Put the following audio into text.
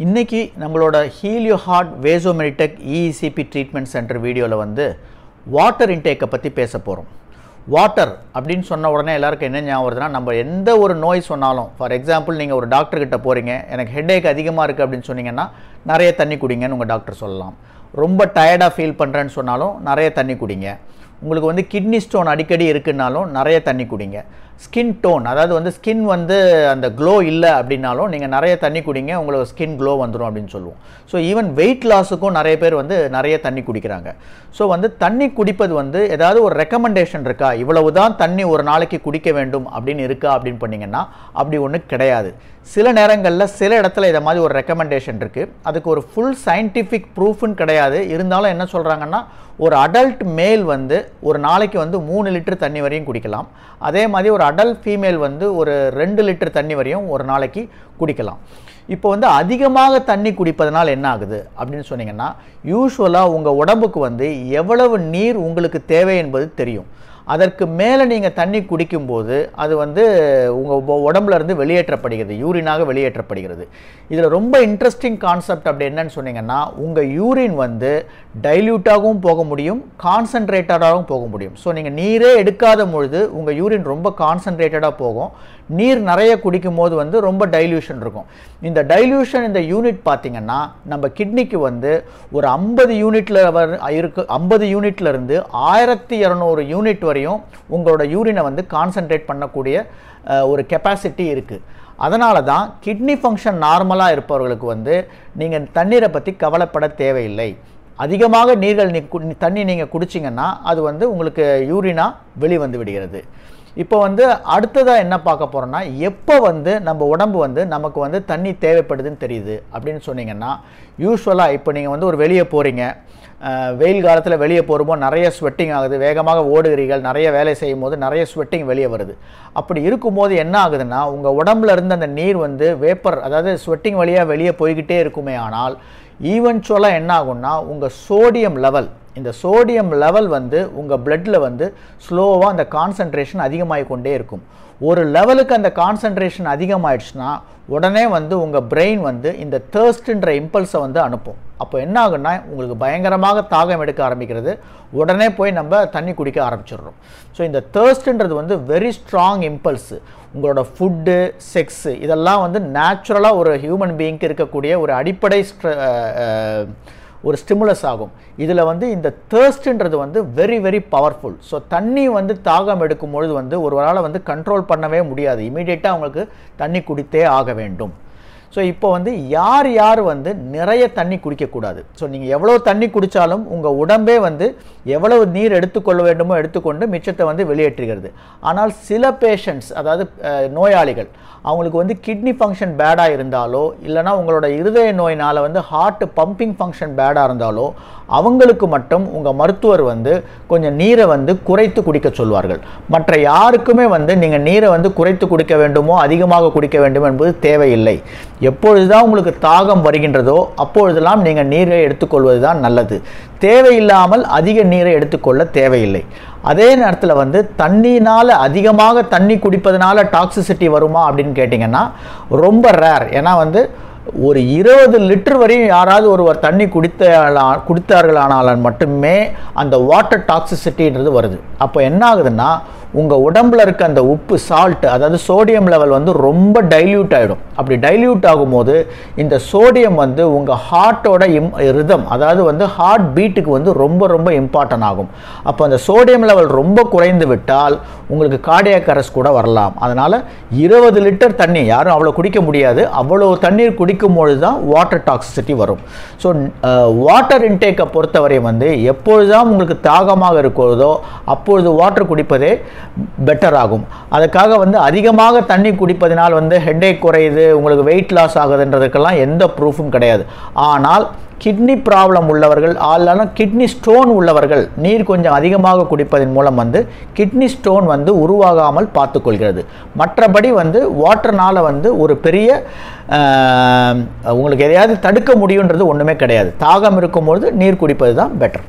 இன்னைக்கு நம்மளோட Helio heart வேசோமெரிடெக் இஇசிபி ட்ரீட்மெண்ட் சென்டர் வீடியோவில் வந்து வாட்டர் இன்டேக்கை பற்றி பேச போகிறோம். வாட்டர் அப்படின்னு சொன்ன உடனே எல்லாருக்கும் என்ன ஞாபகம் வருதுன்னா, நம்ம எந்த ஒரு நோய் சொன்னாலும், ஃபார் எக்ஸாம்பிள் நீங்கள் ஒரு டாக்டர்கிட்ட போகிறீங்க, எனக்கு ஹெட்டேக் அதிகமாக இருக்குது அப்படின்னு சொன்னீங்கன்னா நிறைய தண்ணி குடிங்கன்னு உங்கள் டாக்டர் சொல்லலாம். ரொம்ப டயர்டாக ஃபீல் பண்ணுறேன்னு சொன்னாலும் நிறைய தண்ணி குடிங்க. உங்களுக்கு வந்து கிட்னி ஸ்டோன் அடிக்கடி இருக்குன்னாலும் நிறைய தண்ணி குடிங்க. ஸ்கின் டோன், அதாவது வந்து ஸ்கின் வந்து அந்த க்ளோ இல்லை அப்படின்னாலும் நீங்கள் நிறைய தண்ணி குடிங்க, உங்களுக்கு ஸ்கின் க்ளோ வந்துடும் அப்படின்னு சொல்லுவோம். ஸோ ஈவன் வெயிட் லாஸுக்கும் நிறைய பேர் வந்து நிறைய தண்ணி குடிக்கிறாங்க. ஸோ வந்து தண்ணி குடிப்பது வந்து ஏதாவது ஒரு ரெக்கமெண்டேஷன் இருக்கா, இவ்வளவு தான் தண்ணி ஒரு நாளைக்கு குடிக்க வேண்டும் அப்படின்னு இருக்கா அப்படின்னு பண்ணிங்கன்னா அப்படி ஒன்று கிடையாது. சில நேரங்களில் சில இடத்துல இதை மாதிரி ஒரு ரெக்கமெண்டேஷன் இருக்குது. அதுக்கு ஒரு ஃபுல் சயின்டிஃபிக் ப்ரூஃப்னு கிடையாது. இருந்தாலும் என்ன சொல்கிறாங்கன்னா, ஒரு அடல்ட் மேல் வந்து ஒரு நாளைக்கு வந்து 3 லிட்டர் தண்ணி வரையும் குடிக்கலாம். அதே மாதிரி ஒரு அடல்ட் ஃபீமேல் வந்து ஒரு 2 லிட்டர் தண்ணி வரையும் ஒரு நாளைக்கு குடிக்கலாம். இப்போ வந்து அதிகமாக தண்ணி குடிப்பதனால் என்ன ஆகுது அப்படின்னு சொன்னீங்கன்னா, யூஸ்வலாக உங்கள் உடம்புக்கு வந்து எவ்வளவு நீர் உங்களுக்கு தேவை என்பது தெரியும். அதற்கு மேலே நீங்கள் தண்ணி குடிக்கும்போது அது வந்து உங்கள் உடம்புல இருந்து வெளியேற்றப்படுகிறது, யூரினாக வெளியேற்றப்படுகிறது. இதில் ரொம்ப இன்ட்ரெஸ்டிங் கான்செப்ட் அப்படி என்னன்னு சொன்னீங்கன்னா, உங்கள் யூரின் வந்து டைல்யூட்டாகவும் போக முடியும், கான்சன்ட்ரேட்டடாகவும் போக முடியும். ஸோ நீங்கள் நீரே எடுக்காத பொழுது உங்கள் யூரின் ரொம்ப கான்சன்ட்ரேட்டடாக போகும். நீர் நிறைய குடிக்கும் போது வந்து ரொம்ப டைல்யூஷன் இருக்கும். இந்த டைல்யூஷன் இந்த யூனிட் பார்த்திங்கன்னா நம்ம கிட்னிக்கு வந்து ஒரு 50 யூனிட்டில் இருக்கு. 50 யூனிட்லேருந்து 1200 யூனிட் வரையும் உங்களோட யூரினை வந்து கான்சன்ட்ரேட் பண்ணக்கூடிய ஒரு கெப்பாசிட்டி இருக்குது. அதனால தான் கிட்னி ஃபங்க்ஷன் நார்மலாக இருப்பவர்களுக்கு வந்து நீங்கள் தண்ணீரை பற்றி கவலைப்பட தேவையில்லை. அதிகமாக தண்ணி நீங்கள் குடிச்சிங்கன்னா அது வந்து உங்களுக்கு யூரினாக வெளிவந்து விடுகிறது. இப்போ வந்து அடுத்ததாக என்ன பார்க்க போகிறோன்னா, எப்போ வந்து நம்ம உடம்பு வந்து நமக்கு வந்து தண்ணி தேவைப்படுதுன்னு தெரியுது அப்படின்னு சொன்னீங்கன்னா, யூஸ்வலாக இப்போ நீங்கள் வந்து ஒரு வெளியே போகிறீங்க, வெயில் காலத்தில் வெளியே போகும்போது நிறைய ஸ்வெட்டிங் ஆகுது, வேகமாக ஓடுகிறீர்கள், நிறைய வேலை செய்யும் போது நிறைய ஸ்வெட்டிங் வெளியே வருது. அப்படி இருக்கும்போது என்ன ஆகுதுன்னா, உங்கள் உடம்புல இருந்து அந்த நீர் வந்து வேப்பர், அதாவது ஸ்வெட்டிங் வழியாக வெளியே போய்கிட்டே இருக்குமே. ஆனால் ஈவென்ச்சுவலாக என்ன ஆகும்னா, உங்கள் சோடியம் லெவல், இந்த சோடியம் லெவல் வந்து உங்கள் பிளட்டில் வந்து ஸ்லோவாக அந்த கான்சன்ட்ரேஷன் அதிகமாகி கொண்டே இருக்கும். ஒரு லெவலுக்கு அந்த கான்சன்ட்ரேஷன் அதிகமாகிடுச்சுன்னா உடனே வந்து உங்கள் பிரெயின் வந்து இந்த தேர்ஸ்ட்ன்ற இம்பல்ஸை வந்து அனுப்பும். அப்போ என்ன ஆகுன்னா, உங்களுக்கு பயங்கரமாக தாகம் எடுக்க ஆரம்பிக்கிறது. உடனே போய் நம்ம தண்ணி குடிக்க ஆரம்பிச்சிடுறோம். ஸோ இந்த தேர்ஸ்ட்ன்றது வந்து வெரி ஸ்ட்ராங் இம்பல்ஸு. உங்களோட ஃபுட்டு, செக்ஸு, இதெல்லாம் வந்து நேச்சுரலாக ஒரு ஹியூமன் பீயிங்க்கு இருக்கக்கூடிய ஒரு அடிப்படை ஒரு ஸ்டிமுலஸ் ஆகும். இதில் வந்து இந்த தேர்ஸ்ட்ன்றது வந்து வெரி வெரி பவர்ஃபுல். ஸோ தண்ணி வந்து தாகம் எடுக்கும் பொழுது வந்து ஒருவரால் வந்து கண்ட்ரோல் பண்ணவே முடியாது. இமீடியட்டாக அவங்களுக்கு தண்ணி குடித்தே ஆக வேண்டும். ஸோ இப்போ வந்து யார் வந்து நிறைய தண்ணி குடிக்கக்கூடாது. ஸோ நீங்கள் எவ்வளோ தண்ணி குடித்தாலும் உங்கள் உடம்பே வந்து எவ்வளவு நீர் எடுத்துக்கொள்ள வேண்டுமோ எடுத்துக்கொண்டு மிச்சத்தை வந்து வெளியேற்றுகிறது. ஆனால் சில பேஷண்ட்ஸ், அதாவது நோயாளிகள், அவங்களுக்கு வந்து கிட்னி ஃபங்க்ஷன் பேடாக இருந்தாலோ இல்லைனா உங்களோட இருதய நோயினால் வந்து ஹார்ட் பம்பிங் ஃபங்க்ஷன் பேடாக இருந்தாலோ அவங்களுக்கு மட்டும் உங்கள் மருத்துவர் வந்து கொஞ்சம் நீரை வந்து குறைத்து குடிக்க சொல்வார்கள். மற்ற யாருக்குமே வந்து நீங்கள் நீரை வந்து குறைத்து குடிக்க வேண்டுமோ அதிகமாக குடிக்க வேண்டும் என்பது தேவையில்லை. எப்பொழுதுதான் உங்களுக்கு தாகம் வருகின்றதோ அப்பொழுதெல்லாம் நீங்கள் நீரை எடுத்துக்கொள்வது தான் நல்லது. தேவையில்லாமல் அதிக நீரை எடுத்துக்கொள்ள தேவையில்லை. அதே நேரத்தில் வந்து தண்ணினால் அதிகமாக தண்ணி குடிப்பதனால டாக்ஸிசிட்டி வருமா அப்படின்னு கேட்டிங்கன்னா ரொம்ப ரேர். ஏன்னா வந்து ஒரு 20 லிட்டர் வரையும் யாராவது ஒருவர் தண்ணி குடித்தார்களானால் மட்டுமே அந்த வாட்டர் டாக்ஸிசிட்டின்றது வருது. அப்போ என்ன ஆகுதுன்னா, உங்கள் உடம்பில் இருக்க அந்த உப்பு, சால்ட், அதாவது சோடியம் லெவல் வந்து ரொம்ப டைல்யூட் ஆகிடும். அப்படி டைல்யூட் ஆகும்போது இந்த சோடியம் வந்து உங்கள் ஹார்ட்டோட ரிதம், அதாவது வந்து ஹார்ட் பீட்டுக்கு வந்து ரொம்ப ரொம்ப இம்பார்ட்டன்ட் ஆகும். அப்போ அந்த சோடியம் லெவல் ரொம்ப குறைந்து விட்டால் உங்களுக்கு கார்டியாக் அரெஸ்ட் கூட வரலாம். அதனால் 20 லிட்டர் தண்ணி யாரும் அவ்வளோ குடிக்க முடியாது. அவ்வளோ தண்ணீர் குடிக்கும் பொழுது தான் வாட்டர் டாக்ஸிசிட்டி வரும். ஸோ வாட்டர் இன்டேக்கை பொறுத்தவரை வந்து எப்பொழுதுதான் உங்களுக்கு தாகமாக இருக்கிறதோ அப்பொழுது வாட்டர் குடிப்பதே பெட்டர் ஆகும். அதுக்காக வந்து அதிகமாக தண்ணி குடிப்பதனால் வந்து ஹெட்டேக் குறையுது, உங்களுக்கு வெயிட் லாஸ் ஆகுதுன்றதுக்கெல்லாம் எந்த ப்ரூஃபும் கிடையாது. ஆனால் கிட்னி ப்ராப்ளம் உள்ளவர்கள், அல்லனா கிட்னி ஸ்டோன் உள்ளவர்கள் நீர் கொஞ்சம் அதிகமாக குடிப்பதன் மூலம் வந்து கிட்னி ஸ்டோன் வந்து உருவாகாமல் பார்த்துக்கொள்கிறது. மற்றபடி வந்து வாட்டர்னால் வந்து ஒரு பெரிய உங்களுக்கு எதையாவது தடுக்க முடியுன்றது ஒன்றுமே கிடையாது. தாகம் இருக்கும்பொழுது நீர் குடிப்பது தான் பெட்டர்.